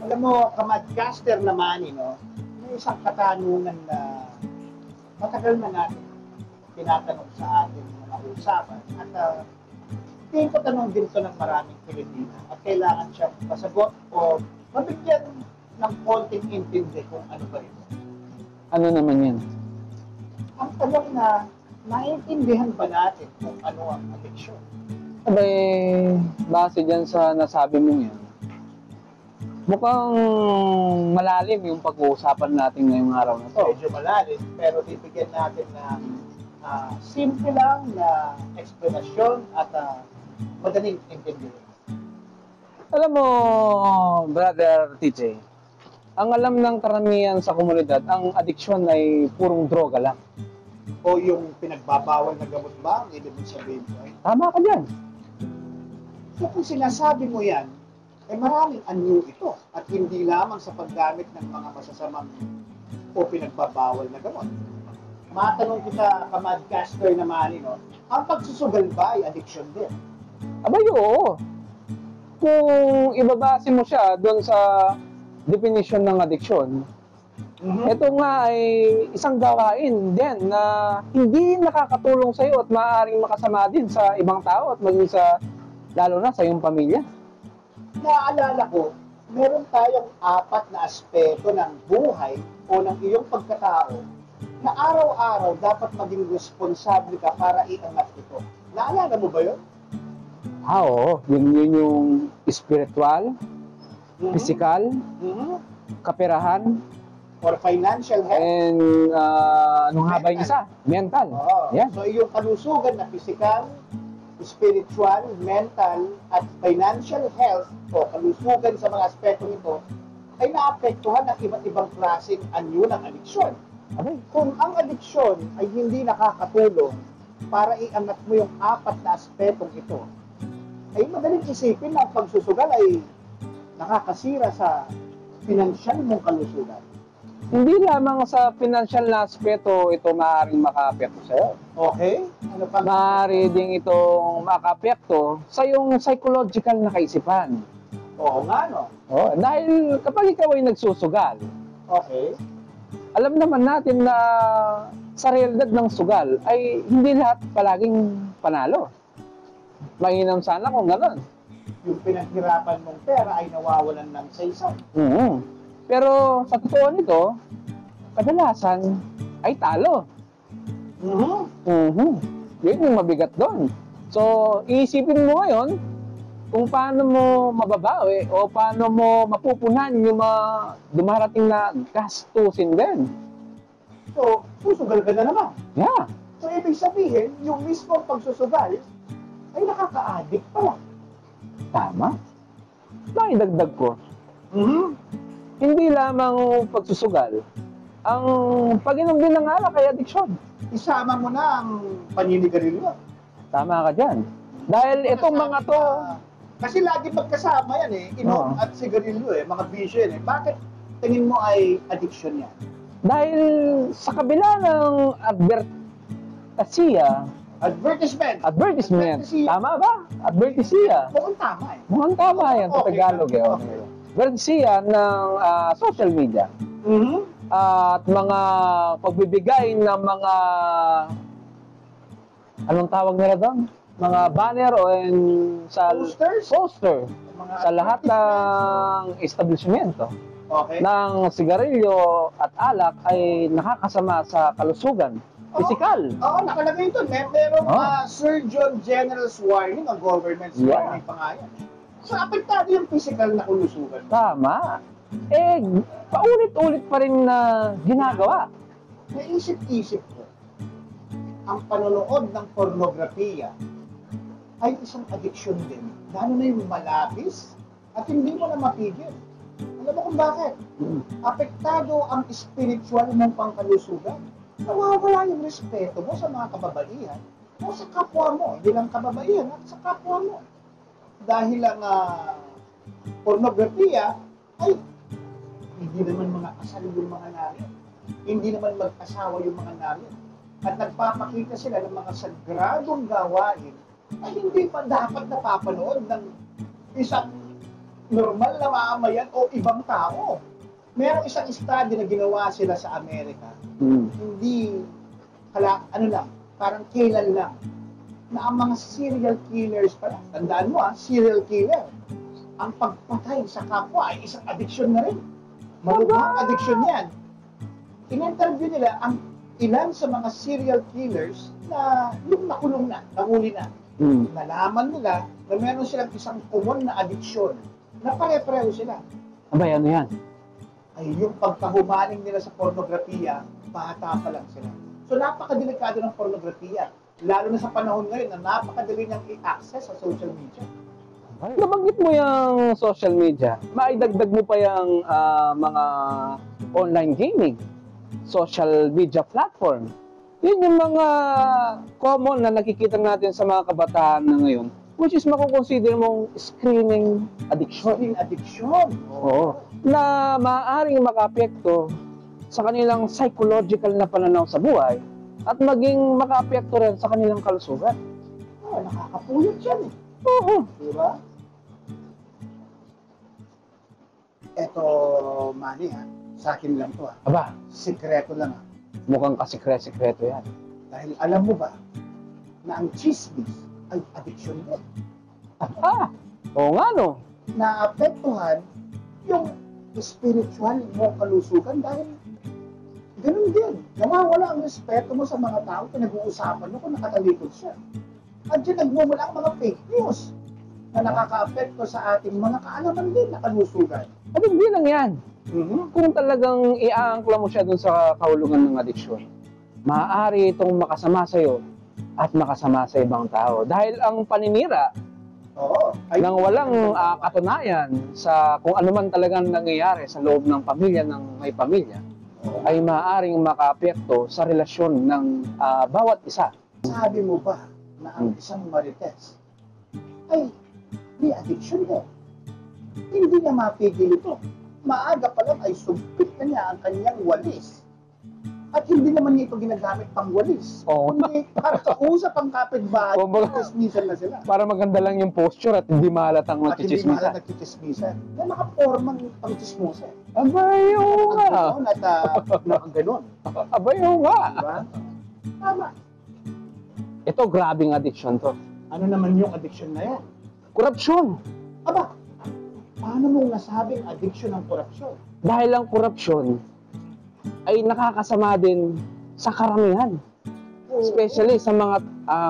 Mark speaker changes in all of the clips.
Speaker 1: Alam mo, kamadcaster naman, may isang katanungan na matagal na natin tinatanong sa ating mga usapan. At tingin ko tanong din ito ng maraming Pilipino at kailangan siyang pasagot o mabigyan ng konting intindi kung ano ba ito.
Speaker 2: Ano naman yan?
Speaker 1: Ang tanong na, naiintindihan ba natin kung ano ang addiction?
Speaker 2: Abay, base dyan sa nasabi mo yan, mukhang malalim yung pag-uusapan natin ngayong araw na to.
Speaker 1: Medyo malalim, pero bibigyan natin ng simple lang na explanasyon at madaling intindihin.
Speaker 2: Alam mo, Brother TJ, ang alam ng karamihan sa komunidad, ang addiction ay purong droga lang.
Speaker 1: O yung pinagbabawal na gamot ba, ang ibig sabihin ko ay?
Speaker 2: Tama ka dyan.
Speaker 1: So kung sinasabi mo yan, maraming anyo ito at hindi lamang sa paggamit ng mga masasamang o pinagbabawal na gamot. Matanong kita, kamadcaster naman, ang pagsusugal ba ay addiction din?
Speaker 2: Abay, oo. Kung ibabase mo siya doon sa definition ng addiction, ito nga ay isang gawain din na hindi nakakatulong sa iyo at maaaring makasama din sa ibang tao at maging sa, lalo na sa iyong pamilya.
Speaker 1: Naaalala ko, meron tayong 4 na aspeto ng buhay o ng iyong pagkatao na araw-araw dapat maging responsable ka para iangat ito. Naalala mo ba yun?
Speaker 2: Oo. Yun yung spiritual, physical, kaperahan,
Speaker 1: or financial health.
Speaker 2: and anong nga ba yung isa? Mental.
Speaker 1: Yeah. So iyong kalusugan na physical, spiritual, mental, at financial health o kalusugan sa mga aspekto nito ay naapektuhan ng iba't ibang klaseng anyo ng adiksyon.
Speaker 2: Okay.
Speaker 1: Kung ang adiksyon ay hindi nakakatulong para iangat mo yung 4 na aspetong ito, ay madaling isipin na ang pagsusugal ay nakakasira sa pinansyal mong kalusugan.
Speaker 2: Hindi lamang sa financial na aspeto ito maaaring makaapekto sa'yo.
Speaker 1: Okay? Ano pa?
Speaker 2: Maaari din itong makaapekto sa iyong psychological na kaisipan.
Speaker 1: Oo nga, no?
Speaker 2: Dahil kapag ikaw ay nagsusugal,
Speaker 1: okay,
Speaker 2: alam naman natin na sa realidad ng sugal ay hindi lahat palaging panalo. Mainam sana kung gano'n.
Speaker 1: Yung pinaghirapan mong pera ay nawawalan ng saysay.
Speaker 2: Pero sa totoo nito, kadalasan ay talo. Yun yung mabigat doon. So, iisipin mo ngayon kung paano mo mababawi o paano mo mapupunan yung mga dumarating na gastusin din.
Speaker 1: So, susugal ka na naman.
Speaker 2: Yeah.
Speaker 1: So, ibig sabihin, yung mismo pagsusugal ay nakaka-addict pala.
Speaker 2: Tama. Naidagdag ko. Hindi lamang pagsusugal. Ang pag-inom din ng alak ay addiction.
Speaker 1: Isama mo na ang paninigarilyo.
Speaker 2: Tama ka dyan. Dahil itong mga to...
Speaker 1: Kasi lagi magkasama yan inom at sigarilyo mga bisyo yan Bakit tingin mo ay addiction yan?
Speaker 2: Dahil sa kabila ng
Speaker 1: Advertisement.
Speaker 2: Tama ba? Advertisement.
Speaker 1: Mukhang tama
Speaker 2: Mukhang tama yan sa Tagalog.
Speaker 1: Okay.
Speaker 2: Advertisement ng social media. At mga pagbibigay ng mga anong tawag nila doon? Mga banner o poster sa lahat ng establishmento ng sigarilyo at alak ay nakakasama sa kalusugan. Physical.
Speaker 1: Oo, nakalagay ito. Merong Surgeon General's warning, ang government's warning pa nga yan. So, apektado yung physical na kalusugan.
Speaker 2: Tama. Paulit-ulit pa rin na ginagawa.
Speaker 1: Naisip-isip ko, ang panonood ng pornografiya ay isang addiction din. Lalo na yung malabis at hindi mo na mapigil. Alam mo kung bakit? Apektado ang spiritual mong pangkalusugan. Nawawala yung respeto mo sa mga kababaihan o sa kapwa mo. Hindi lang kababaihan at sa kapwa mo. Dahil ang pornografiya ay hindi naman mga kasal yung mga namin. Hindi naman mag-asawa yung mga namin. At nagpapakita sila ng mga sagradong gawain ay hindi pa dapat napapanood ng isang normal na mamamayan o ibang tao. Merong isang study na ginawa sila sa Amerika, hindi, ano lang, parang kailan lang, na ang mga serial killers pala, tandaan mo serial killer, ang pagpatay sa kapwa ay isang addiction na rin. Malubhang addiction yan. In-interview nila ang ilan sa mga serial killers na yung nakulong na, nahuli na. Nalaman nila na meron silang isang common na addiction na pare-pareho sila.
Speaker 2: Abay, ano yan?
Speaker 1: Ay yung pagkahumaling nila sa pornografiya, bata pa lang sila. So napakadelikado ng pornografiya, lalo na sa panahon ngayon na napakadali niyang i-access sa social media.
Speaker 2: Nabanggit mo yung social media, maidagdag mo pa yung mga online gaming, social media platform. Yun yung mga common na nakikita natin sa mga kabataan na ngayon, which is makukonsider mong screening addiction.
Speaker 1: Screen addiction.
Speaker 2: Oo. Na maaaring makaapekto sa kanilang psychological na pananaw sa buhay at maging makaapekto rin sa kanilang kalusugan.
Speaker 1: Nakakapuyot yan eh.
Speaker 2: Oo.
Speaker 1: Diba? Eto, Manny sa akin lang to
Speaker 2: Aba,
Speaker 1: Sikreto lang
Speaker 2: mukhang kasikre-sikreto yan.
Speaker 1: Dahil alam mo ba na ang chismis ay addiction din.
Speaker 2: Oo nga no.
Speaker 1: Naapektuhan yung spiritual mo kalusugan dahil ganun din. Nawawala ang respeto mo sa mga tao pinag-uusapan mo kung nakatalikod siya. At dyan nagmumula ang mga fake news na nakaka-apekto sa ating mga kaalaman din na kalusugan.
Speaker 2: At hindi lang yan. Kung talagang iaangkla mo siya dun sa kahulugan ng addiksyon, maaari itong makasama sa'yo at makasama sa ibang tao. Dahil ang paninira nang walang katunayan sa kung ano man talagang nangyayari sa loob ng pamilya ng may pamilya, ay maaaring makaapekto sa relasyon ng bawat isa.
Speaker 1: Sabi mo ba na ang isang marites ay may addiction din? Hindi niya mapigil ito. Maaga pa lang ay sumpit na niya ang kanyang walis. At hindi naman niya ito ginagamit pang walis. Hindi, para kausap ang kapitbahay, nagchismisan na sila.
Speaker 2: Para maganda lang yung posture at hindi mahalatang
Speaker 1: At hindi
Speaker 2: nagchichismisan.
Speaker 1: mahalat nagchichismisan. Na nakapormang pang-chismosa.
Speaker 2: Abay, oo nga.
Speaker 1: At nakaganon.
Speaker 2: Abay, oo nga.
Speaker 1: Diba? Tama.
Speaker 2: Ito, grabing addiction to.
Speaker 1: Ano naman yung addiction na yan?
Speaker 2: Korupsyon.
Speaker 1: Aba, paano mong nasabing addiction ang korupsyon?
Speaker 2: Dahil ang korupsyon ay nakakasama din sa karamihan. Especially sa mga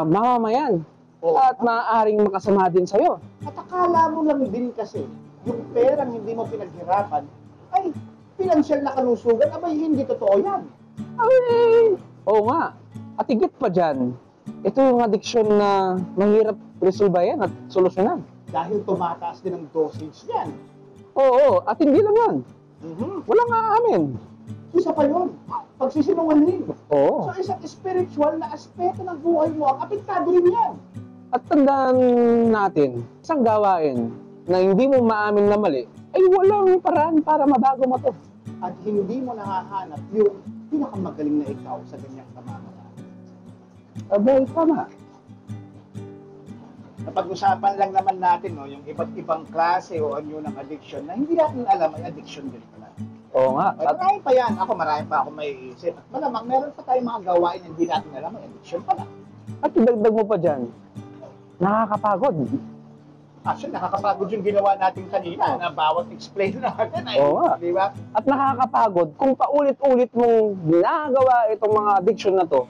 Speaker 2: mamamayan. At maaaring makasama din sa'yo.
Speaker 1: At akala mo lang din kasi, yung perang hindi mo pinaghirapan, ay pinansyal na kalusugan, abay hindi totoo yan.
Speaker 2: Ay, oo nga. At higit pa dyan, ito yung addiction na mahirap resolbayan at solusyonan.
Speaker 1: Dahil tumataas din ang dosage yan.
Speaker 2: Oo, at hindi lang yan. Walang aamin.
Speaker 1: Isa pa yun, pagsisinungaling.
Speaker 2: Oo.
Speaker 1: So isang spiritual na aspeto ng buhay mo, ang apektado rin yan.
Speaker 2: At tandaan natin, isang gawain na hindi mo maamin na mali, ay walang paraan para mabago mo to.
Speaker 1: At hindi mo nahahanap yung pinakamagaling na ikaw sa ganyang pamamaraan.
Speaker 2: Abay, tama.
Speaker 1: Napag-usapan lang naman natin yung iba't ibang klase o anyo ng addiction na hindi natin alam ay addiction din pala.
Speaker 2: Oo nga.
Speaker 1: At marami pa yan. Marami pa ako may isip. At malamang meron pa tayong mga gawain na hindi natin alam ay addiction pala.
Speaker 2: At idagdag mo pa dyan, nakakapagod.
Speaker 1: Actually, nakakapagod yung ginawa natin kanina na bawat explain natin ay, di ba?
Speaker 2: At nakakapagod kung paulit-ulit mong ginagawa itong mga addiction na to,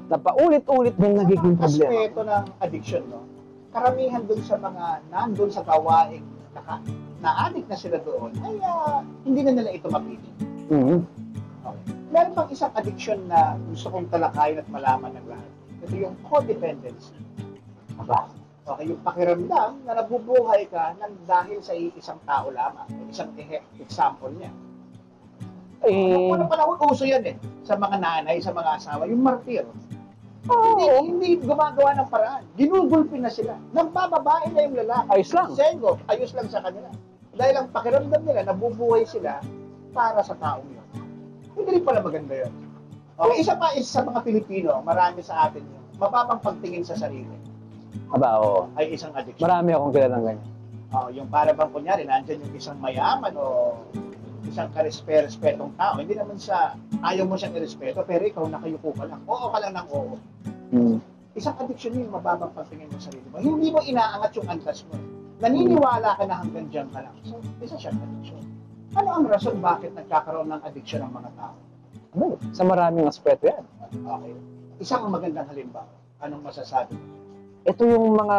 Speaker 2: na paulit-ulit mong nagiging problema.
Speaker 1: Aspeto ng addiction, karamihan dun sa mga nandun sa gawain na-addict na sila doon, ay hindi na nila ito mapili. Okay. Meron pang isang addiction na gusto kong talakayin at malaman ng lahat. Ito yung codependency.
Speaker 2: Aba?
Speaker 1: Okay, yung pakiramdam na nabubuhay ka nang dahil sa isang tao lamang. Isang example niya. Ano panahon uso yan sa mga nanay, sa mga asawa, yung martir. Hindi gumagawa ng paraan. Ginugulpi na sila. Nagbababae na yung lalaki.
Speaker 2: Ayos lang.
Speaker 1: Sengo, ayos lang sa kanila. Dahil ang pakiramdam nila, nabubuhay sila para sa taong yun. Hindi rin pala maganda yun. Okay, isa sa mga Pilipino, marami sa atin yun, mababang pagtingin sa sarili.
Speaker 2: Aba, oo.
Speaker 1: Ay isang addiction.
Speaker 2: Marami akong kilalang ganyan.
Speaker 1: Yung para bang kunyari, nandyan yung isang mayaman o isang respetong tao. Hindi naman ayaw mo siyang irespeto, pero ikaw nakayuko ka lang. Oo ka lang ng oo.
Speaker 2: Mm.
Speaker 1: Isang addiction yun, mababang pagtingin mo sa sarili mo. Hindi mo inaangat yung antas mo. Naniniwala ka na hanggang dyan ka lang. So, isa siyang addiction. Ano ang rason bakit nagkakaroon ng addiction ng mga tao?
Speaker 2: Ano? Sa maraming aspeto yan.
Speaker 1: Okay. Isang magandang halimbawa. Anong masasabi mo?
Speaker 2: Ito yung mga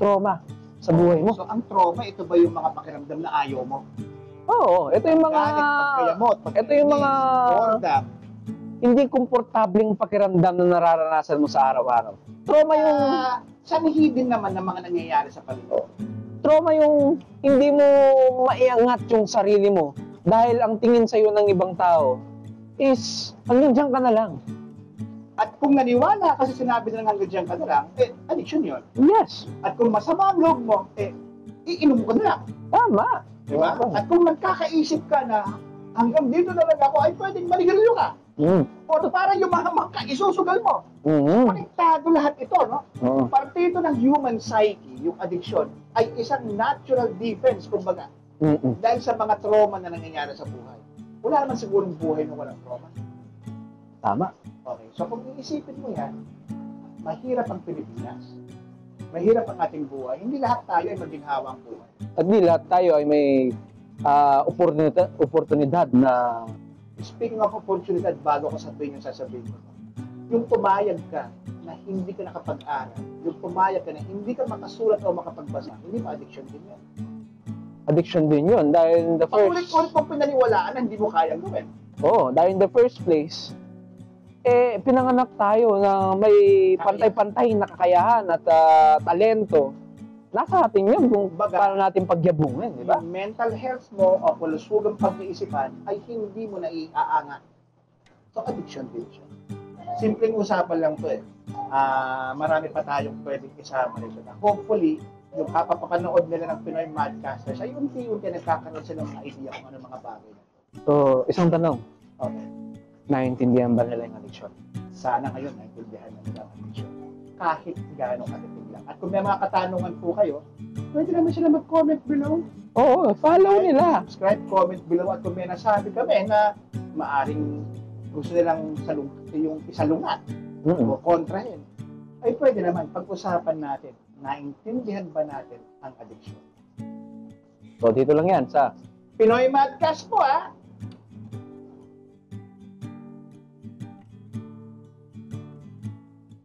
Speaker 2: trauma sa buhay mo.
Speaker 1: So, ang trauma, ito ba yung mga pakiramdam na ayaw mo?
Speaker 2: Oo, ito yung mga...
Speaker 1: Galit, pagkayamot,
Speaker 2: ito yung mga...
Speaker 1: boredom.
Speaker 2: Hindi komportableng pakiramdam na nararanasan mo sa araw-araw. Trauma yung...
Speaker 1: Sanhi din naman ng mga nangyayari sa paligid.
Speaker 2: Trauma yung hindi mo maiangat yung sarili mo dahil ang tingin sa'yo ng ibang tao is hanggang dyan ka na lang.
Speaker 1: At kung naniwala kasi sinabi na hanggang dyan ka na lang, addiction yun.
Speaker 2: Yes.
Speaker 1: At kung masama ang loob mo, iinom ka na lang.
Speaker 2: Tama.
Speaker 1: Diba? At kung nagkakaisip ka na hanggang dito na lang ako, ay pwedeng manigarilyo ka. O para yumahamang ka, isusugal mo. Konektado lahat ito, no? Parte ito ng human psyche, yung addiction, ay isang natural defense, kumbaga. Dahil sa mga trauma na nangyayari sa buhay. Wala naman sigurong buhay na walang trauma.
Speaker 2: Tama.
Speaker 1: Okay, so kung iisipin mo yan, mahirap ang Pilipinas. Mahirap ang ating buhay. Hindi lahat tayo ay maginhawang buhay.
Speaker 2: At di lahat tayo ay may oportunidad na...
Speaker 1: Speaking of opportunity, bago ko sabihin yung sasabihin ko, yung pumayag ka na hindi ka nakapag-aral, yung pumayag ka na hindi ka makasulat o makapagbasa, hindi ba addiction din yan?
Speaker 2: Addiction din yun dahil in the first...
Speaker 1: Ulit-ulit mong pinaniwalaan na hindi mo kayang gawin.
Speaker 2: Oo, dahil in the first place, pinanganak tayo na may pantay-pantay na kakayahan at talento. Nasa atin yun kung paano natin pagyabungin, di ba?
Speaker 1: Yung mental health mo o kalusugang pag-iisipan ay hindi mo na iaangat. So, addiction din siya. Simpleng usapan lang to marami pa tayong pwedeng isama nito na hopefully, yung kapapapanood nila ng Pinoy Madcasters ay unti-unti nagkakaroon sila ng mga idea kung ano mga bagay.
Speaker 2: So, isang tanong.
Speaker 1: Okay.
Speaker 2: Naiintindihan ba nila yung addiction?
Speaker 1: Sana ngayon naiintindihan na nila ang addiction. Kahit gaano katitig lang. At kung may mga katanungan po kayo, pwede naman sila mag-comment below.
Speaker 2: Oo, follow nila.
Speaker 1: Subscribe, comment below. At kung may nasabi kami na maaring gusto nilang yung isalungat o kontrahin, ay pwede naman pag-usapan natin, naintindihan ba natin ang addiction.
Speaker 2: So, dito lang yan sa
Speaker 1: Pinoy Madcast po